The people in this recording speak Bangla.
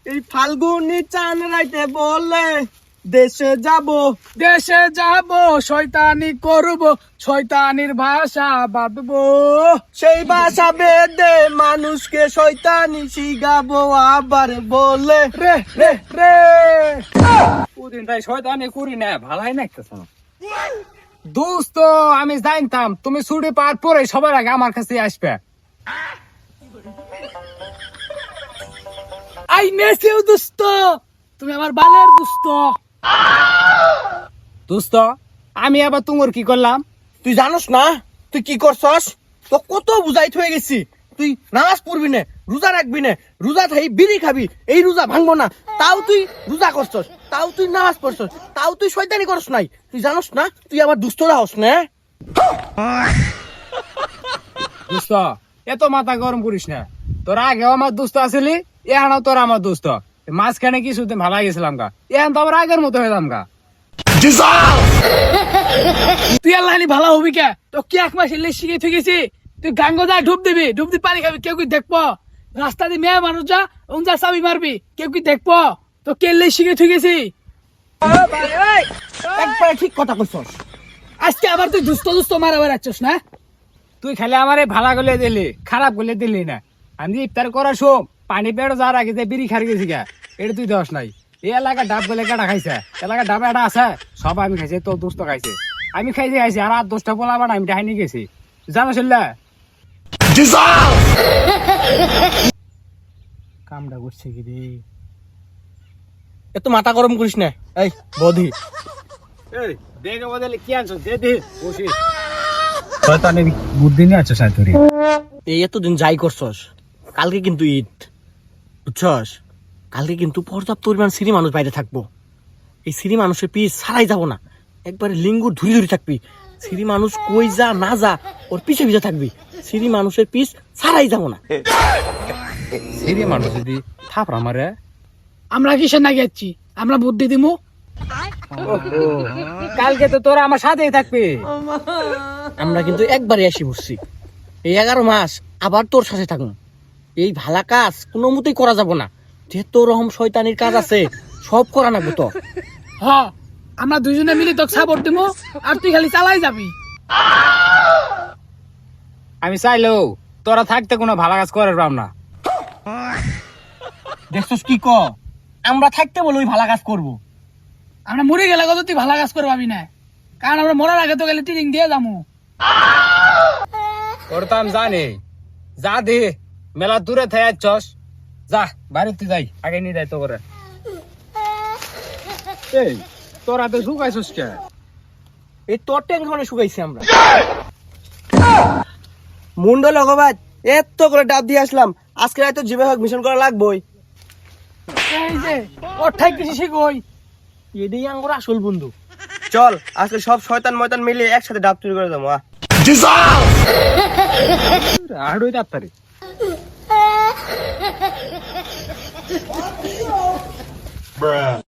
এই ফাল্গুনি চান রাইতে বলে দেশে যাব শয়তানি করব, শয়তানির ভাষা বাঁধবো, সেই ভাষা বেদে মানুষকে শয়তানি শিখাবো। আবার বলে রে রে রে ওদিন তাই শয়তানি করি না, ভালাই নাকতেছে না। দোস্ত আমি জানতাম তুমি ছুটি পাওয়ার পরে সবার আগে আমার কাছে আসবে। আই নেছেও দোস্ত, তুমি আমার বালের দোস্ত। দোস্ত আমি আবার তোমার কি করলাম? তুই জানোস না তুই কি করছস? তো কত বুঝাইতে হয়ে গেছি, তুই নামাজ পড়বি না, রোজা রাখবি না, রোজা থাই বিড়ি খাবি, এই রোজা ভাঙবো না, তাও তুই রোজা করছস, তাও তুই নামাজ পড়ছস, তাও তুই শয়তানি করস নাই। তুই জানোস না তুই আবার দুষ্টরা হস না। দোস্ত এত মাথা গরম করিস না, তোর আগেও আমার দোস্ত আসলি, এখানেও তোর আমার দোস্ত। মাঝখানে কিছুদিন ভালো গেছিলাম গা, এখন তো আবার আগের মতো হইলাম গা। তুই আল্লাহ ভালো হবি কে? তো কি এক মাস এলে শিখে থেকে গেছি, তুই গাঙ্গো যা ডুব দিবি, ডুব দিয়ে পানি খাবি, কেউ কি দেখবো? রাস্তা দিয়ে মেয়ে মানুষ যা যা চাবি মারবি, কেউ কি দেখবো? তো কেলে শিখে থেকে গেছি। একবারে ঠিক কথা কইছস। আজকে আবার তুই দুস্থ দুস্থ মারা বেড়াচ্ছিস না? তুই খালি আমারে ভালা গলে দিলি, খারাপ গলে দিলি না। আমি ইফতার করার শোক পানি পেড়ো যার আগে যে বিড়ি খারি গেছি গা, এটা তুই দোষ নাই। এই এলাকা ডাব বলে কাটা খাইছে, এলাকা ডাব এটা আছে, সব আমি খাইছি, তোর দোস্ত খাইছে, আমি খাইছি আর 8-10টা বলা বাড়া আমি ডাইনি গেছি, জানো শুনলা? কামটা করছে কি রে? এত মাথা গরম করিস না। এই বধি দেখে বদলে কি আনছো দে দে বসি, শয়তানের বুদ্ধি নিয়ে আছো সাইতরি। এই এতদিন যাই করছস, কালকে কিন্তু ঈদ, বুঝছস? কালকে কিন্তু পর্যাপ্ত পরিমাণ সিরি মানুষ বাইরে থাকবো। এই সিরি মানুষের পিস ছাড়াই যাব না, একবারে লিঙ্গুর ধুরি ধুরি থাকবি। সিরি মানুষ কই যা না যা ওর পিছে পিছে থাকবি, সিরি মানুষের পিস ছাড়াই যাব না। সিরি মানুষ যদি থাপড়া মারে, আমরা কিসের না গেছি, আমরা বুদ্ধি দিমু। কালকে তো তোরা আমার সাথেই থাকবে। আমরা কিন্তু একবারে আসি বসছি, এই 11 মাস আবার তোর সাথে থাকুন। এই ভালা কাজ কোনো মতেই করা যাব না, যেহেতু রকম শয়তানির কাজ আছে সব করা লাগবে তো। হ্যাঁ আমরা দুইজনে মিলে তোকে সাপোর্ট দিমু, আর তুই খালি চালাই যাবি। আমি চাইলেও তোরা থাকতে কোনো ভালো কাজ করার পাম না। দেখছস কি ক, আমরা থাকতে বলে ওই ভালা কাজ করব। আমরা মরে গেলে কত তুই ভালো কাজ করে পাবি না, কারণ আমরা মরার আগে তো গেলে ট্রেনিং দিয়ে যাবো। করতাম জানি, যা দে মেলা দূরে থেকে আসছস, যা বাড়িতে যাই, আগে নিয়ে যাই তো করে। এই তোরা তো শুকাইছস কে? এই তোর টেনশনে শুকাইছি আমরা। মুন্ড লগবাদ এত করে ডাব দিয়ে আসলাম, আজকে রাতে জিবে হোক মিশন করা লাগবই। এই যে ওর ঠাই কিছু শিখই, এটাই আমার আসল বন্ধু। চল আজকে সব শয়তান ময়তান মিলে একসাথে ডাব চুরি করে যাবো। আড়ই ডাক্তারি